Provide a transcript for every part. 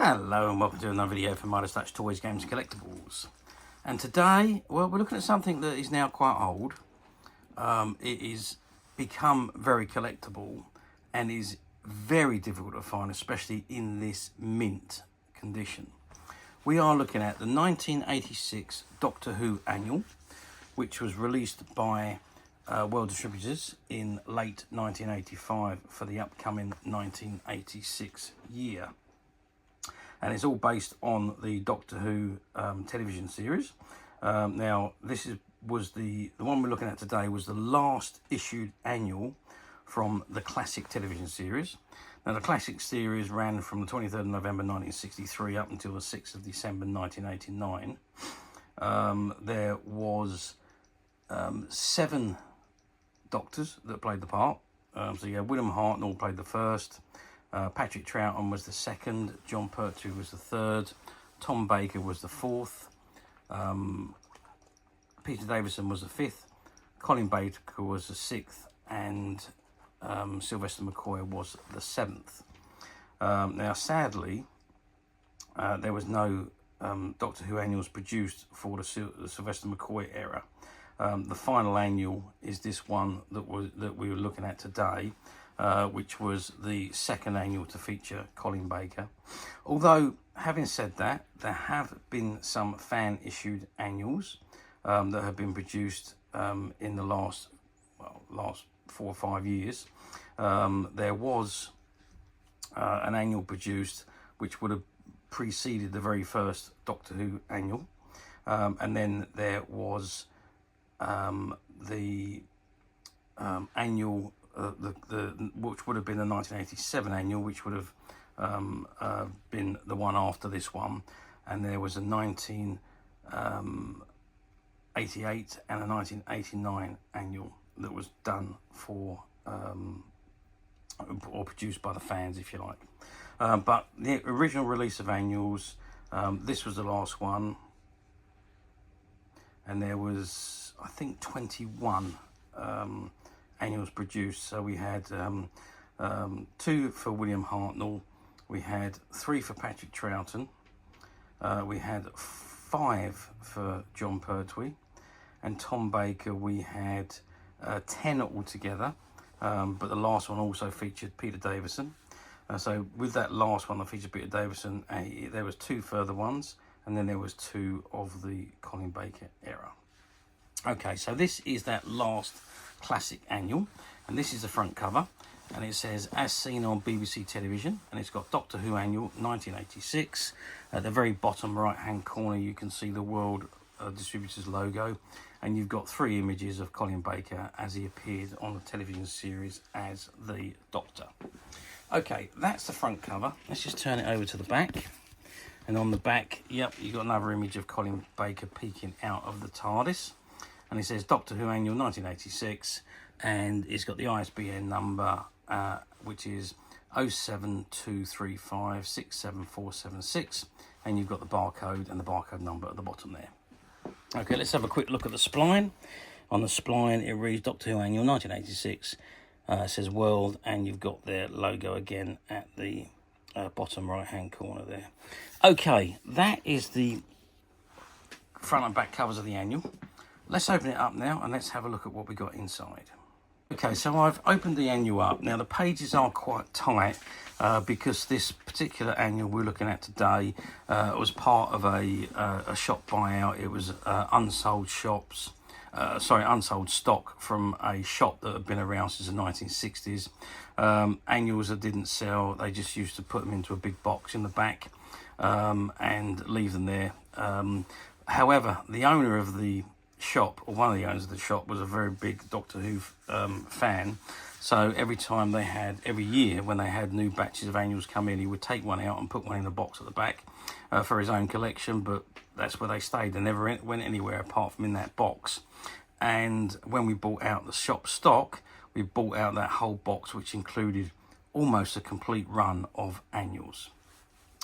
Hello and welcome to another video from Midas Touch Toys, Games and Collectibles. And today, well, we're looking at something that is now quite old. It is become very collectible and is very difficult to find, especially in this mint condition. We are looking at the 1986 Doctor Who annual, which was released by World Distributors in late 1985 for the upcoming 1986 year. And it's all based on the Doctor Who television series. Now, was the one we're looking at today was the last issued annual from the classic television series. Now, the classic series ran from the 23rd of November 1963 up until the 6th of December 1989. There was 7 Doctors that played the part. So you had William Hartnell played the first. Patrick Troughton was the second, John Pertwee was the third, Tom Baker was the fourth, Peter Davison was the fifth, Colin Baker was the sixth, and Sylvester McCoy was the seventh. Now, sadly, there was no Doctor Who annuals produced for the Sylvester McCoy era. The final annual is this one that we were looking at today. Which was the second annual to feature Colin Baker. Although, having said that, there have been some fan-issued annuals that have been produced in the last 4 or 5 years. There was an annual produced which would have preceded the very first Doctor Who annual. And then there was the annual which would have been the 1987 annual, which would have been the one after this one, and there was a 1988 and a 1989 annual that was done for or produced by the fans, if you like. But the original release of annuals, this was the last one, and there was, I think, 21 annuals produced. So we had 2 for William Hartnell, we had 3 for Patrick Troughton, we had 5 for John Pertwee, and Tom Baker we had 10 altogether, but the last one also featured Peter Davison. So with that last one that featured Peter Davison, there was 2 further ones, and then there was 2 of the Colin Baker era. Okay, so this is that last classic annual, and this is the front cover, and it says as seen on BBC television, and it's got Doctor Who annual 1986. At the very bottom right hand corner you can see the World Distributors logo, and you've got 3 images of Colin Baker as he appeared on the television series as the Doctor. Okay, that's the front cover. Let's just turn it over to the back, and on the back, yep, you've got another image of Colin Baker peeking out of the TARDIS. And it says Doctor Who Annual 1986, and it's got the ISBN number, which is 07235674776, and you've got the barcode and the barcode number at the bottom there. Okay, let's have a quick look at the spline. On the spline, it reads Doctor Who Annual 1986. It says World, and you've got their logo again at the bottom right-hand corner there. Okay, that is the front and back covers of the annual. Let's open it up now and let's have a look at what we got inside. Okay, so I've opened the annual up. Now the pages are quite tight because this particular annual we're looking at today was part of a shop buyout. It was unsold stock from a shop that had been around since the 1960s. Annuals that didn't sell, they just used to put them into a big box in the back and leave them there. However, the owner of the shop, or one of the owners of the shop, was a very big Doctor Who fan. So every year when they had new batches of annuals come in, he would take one out and put one in a box at the back for his own collection, but that's where they stayed. They never went anywhere apart from in that box. And when we bought out the shop stock, we bought out that whole box, which included almost a complete run of annuals.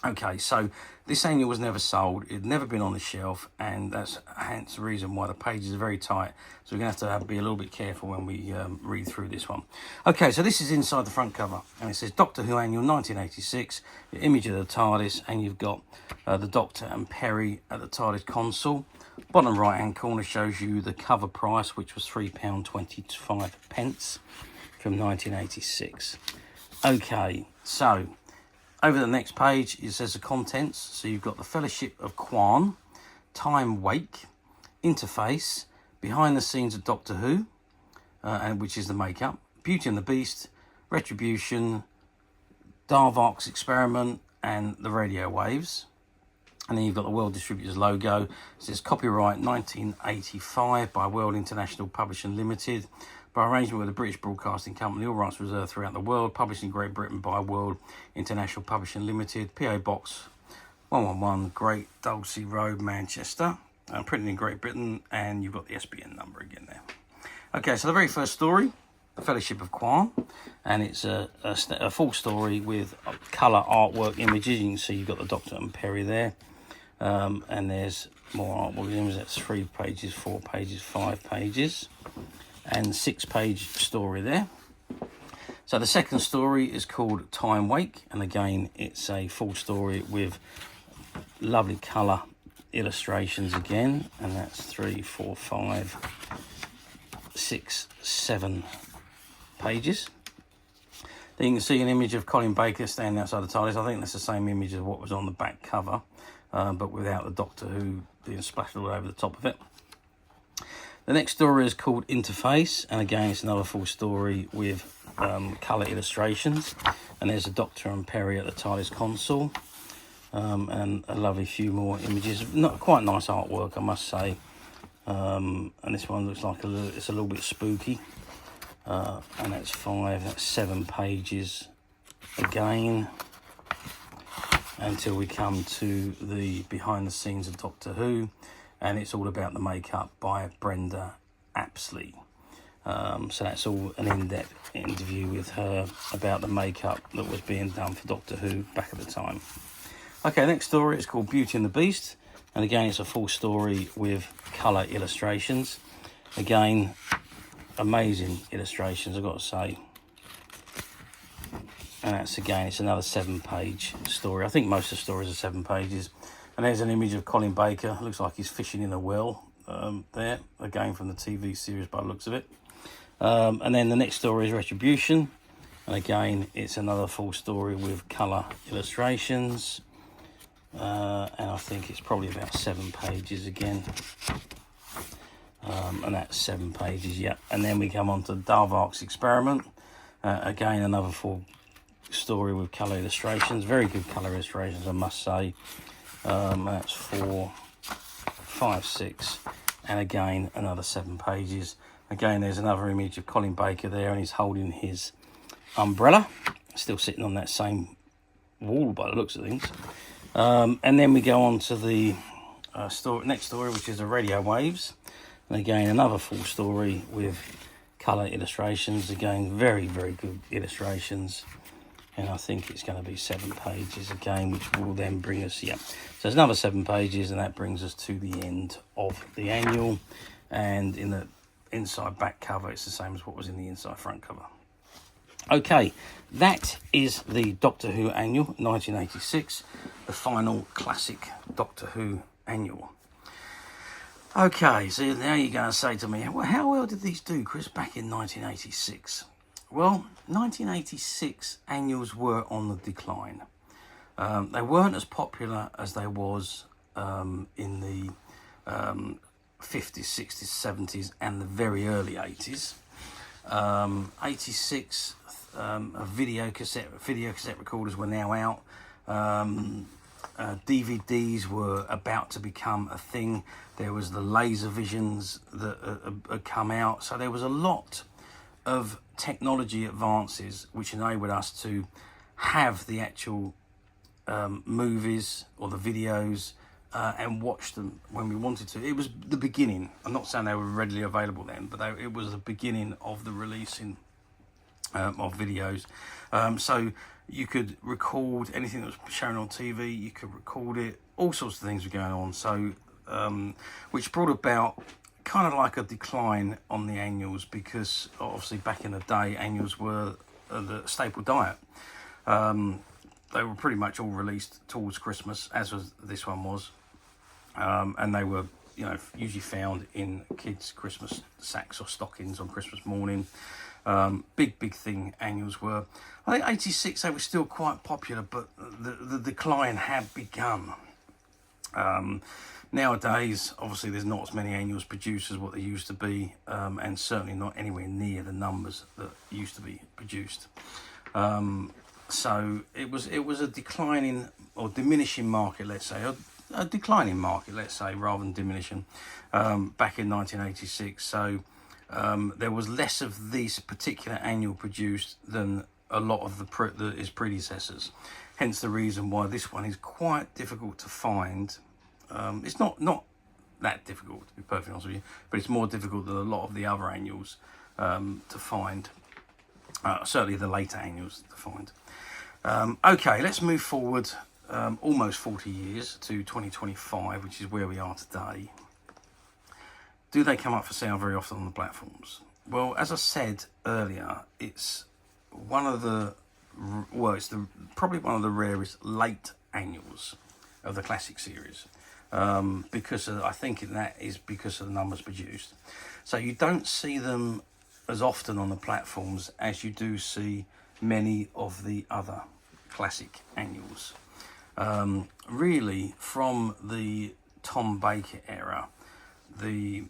Okay, so this annual was never sold. It'd never been on the shelf, and that's hence the reason why the pages are very tight. So we're going to have to be a little bit careful when we read through this one. Okay, so this is inside the front cover, and it says Doctor Who Annual 1986, the image of the TARDIS, and you've got the Doctor and Peri at the TARDIS console. Bottom right-hand corner shows you the cover price, which was £3.25 from 1986. Okay, so over the next page, it says the contents. So you've got the Fellowship of Quan, Time Wake, Interface, Behind the Scenes of Doctor Who, and which is the makeup, Beauty and the Beast, Retribution, Darvok's Experiment, and the Radio Waves. And then you've got the World Distributors logo. It says copyright 1985 by World International Publishing Limited. By arrangement with the British Broadcasting Company, all rights reserved throughout the world. Published in Great Britain by World International Publishing Limited. PO Box 111 Great Dulcie Road, Manchester. Printed in Great Britain, and you've got the SBN number again there. Okay, so the very first story, The Fellowship of Quan, and it's a full story with colour artwork images. You can see you've got the Doctor and Peri there, and there's more artwork images. That's 3 pages, 4 pages, 5 pages. And 6-page story there. So the second story is called Time Wake, and again it's a full story with lovely colour illustrations again, and that's 3, 4, 5, 6, 7 pages. Then you can see an image of Colin Baker standing outside the TARDIS. I think that's the same image as what was on the back cover, but without the Doctor Who being splashed all over the top of it. The next story is called Interface, and again it's another full story with colour illustrations, and there's a Doctor and Peri at the TARDIS console, and a lovely few more images. Not quite nice artwork, I must say, and this one looks like it's a little bit spooky, and that's 7 pages again, until we come to the behind the scenes of Doctor Who. And it's all about the makeup by Brenda Apsley. So that's all an in-depth interview with her about the makeup that was being done for Doctor Who back at the time. Okay, next story is called Beauty and the Beast. And again, it's a full story with colour illustrations. Again, amazing illustrations, I've got to say. And that's, again, it's another 7-page story. I think most of the stories are 7 pages. And there's an image of Colin Baker. Looks like he's fishing in a well there, again from the TV series by the looks of it. And then the next story is Retribution. And again, it's another full story with colour illustrations. And I think it's probably about 7 pages again. And that's 7 pages, yeah. And then we come on to Darvok's Experiment. Again, another full story with colour illustrations. Very good colour illustrations, I must say. That's 4, 5, 6, and again another 7 pages. Again, there's another image of Colin Baker there, and he's holding his umbrella, still sitting on that same wall by the looks of things. And then we go on to the next story, which is the Radio Waves, and again another full story with colour illustrations. Again, very, very good illustrations. And I think it's going to be 7 pages again, which will then bring us, yeah. So there's another 7 pages, and that brings us to the end of the annual. And in the inside back cover, it's the same as what was in the inside front cover. Okay, that is the Doctor Who annual, 1986, the final classic Doctor Who annual. Okay, so now you're going to say to me, well, how well did these do, Chris, back in 1986? Well, 1986 annuals were on the decline. They weren't as popular as they was in the 50s, 60s, 70s, and the very early 80s. 86, video cassette recorders were now out. DVDs were about to become a thing. There was the laser visions that had come out. So there was a lot of technology advances which enabled us to have the actual movies or the videos and watch them when we wanted to. It was the beginning. I'm not saying they were readily available then, but it was the beginning of the releasing of videos. So You could record anything that was shown on TV. You could record it. All sorts of things were going on. So, which brought about kind of like a decline on the annuals, because obviously back in the day, annuals were the staple diet. They were pretty much all released towards Christmas, as was this one was, and they were, you know, usually found in kids' Christmas sacks or stockings on Christmas morning. Big thing annuals were. I think 86 they were still quite popular, but the decline had begun. Nowadays, obviously, there's not as many annuals produced as what there used to be, and certainly not anywhere near the numbers that used to be produced. So it was a declining or diminishing market, let's say, a declining market, let's say, rather than diminishing, back in 1986. So there was less of this particular annual produced than a lot of his predecessors. Hence the reason why this one is quite difficult to find. It's not that difficult, to be perfectly honest with you, but it's more difficult than a lot of the other annuals to find. Certainly the later annuals to find. Okay, let's move forward almost 40 years to 2025, which is where we are today. Do they come up for sale very often on the platforms? Well, as I said earlier, it's one of the, well, it's probably one of the rarest late annuals of the classic series, because I think that is because of the numbers produced. So you don't see them as often on the platforms as you do see many of the other classic annuals. Really, from the Tom Baker era, the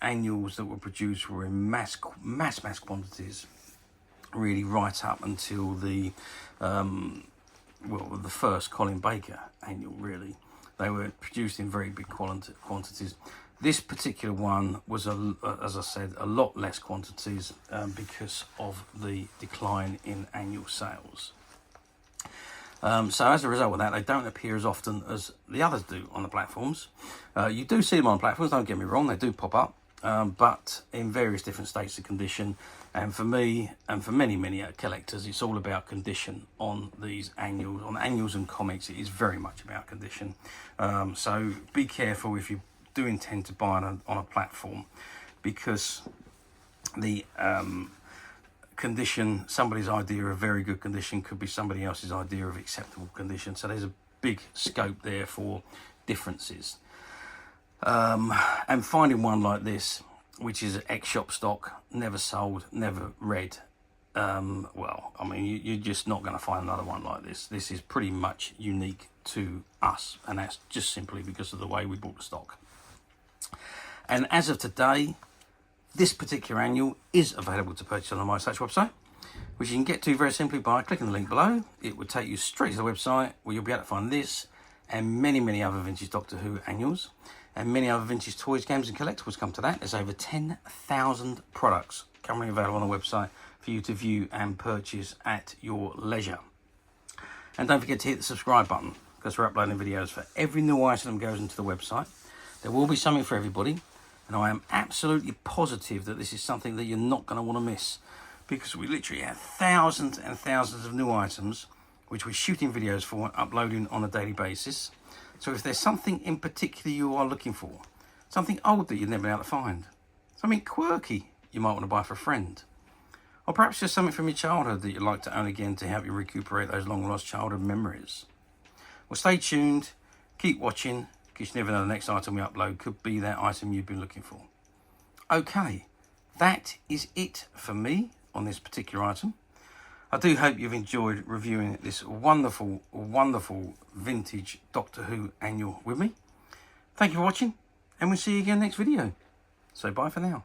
annuals that were produced were in mass quantities, really right up until the the first Colin Baker annual. Really, they were produced in very big quantities. This particular one was, as I said, a lot less quantities because of the decline in annual sales. So as a result of that, they don't appear as often as the others do on the platforms. You do see them on platforms, don't get me wrong, they do pop up, but in various different states of condition. And for me, and for many collectors, it's all about condition on these annuals. On annuals and comics, it is very much about condition. So be careful if you do intend to buy on a platform, because the condition, somebody's idea of very good condition could be somebody else's idea of acceptable condition. So there's a big scope there for differences. And finding one like this, which is ex-shop stock, never sold, never read, well, I mean, you're just not going to find another one like this. This is pretty much unique to us, and that's just simply because of the way we bought the stock. And as of today, this particular annual is available to purchase on the MySatch website, which you can get to very simply by clicking the link below. It will take you straight to the website where you'll be able to find this and many other vintage Doctor Who annuals, and many other vintage toys, games and collectibles come to that. There's over 10,000 products currently available on the website for you to view and purchase at your leisure. And don't forget to hit the subscribe button, because we're uploading videos for every new item that goes into the website. There will be something for everybody, and I am absolutely positive that this is something that you're not going to want to miss, because we literally have thousands and thousands of new items which we're shooting videos for and uploading on a daily basis. So if there's something in particular you are looking for, something old that you've never been able to find, something quirky you might want to buy for a friend, or perhaps just something from your childhood that you'd like to own again to help you recuperate those long lost childhood memories, well, stay tuned, keep watching, because you never know, the next item we upload could be that item you've been looking for. Okay, that is it for me on this particular item. I do hope you've enjoyed reviewing this wonderful vintage Doctor Who annual with me. Thank you for watching, and we'll see you again next video. So bye for now.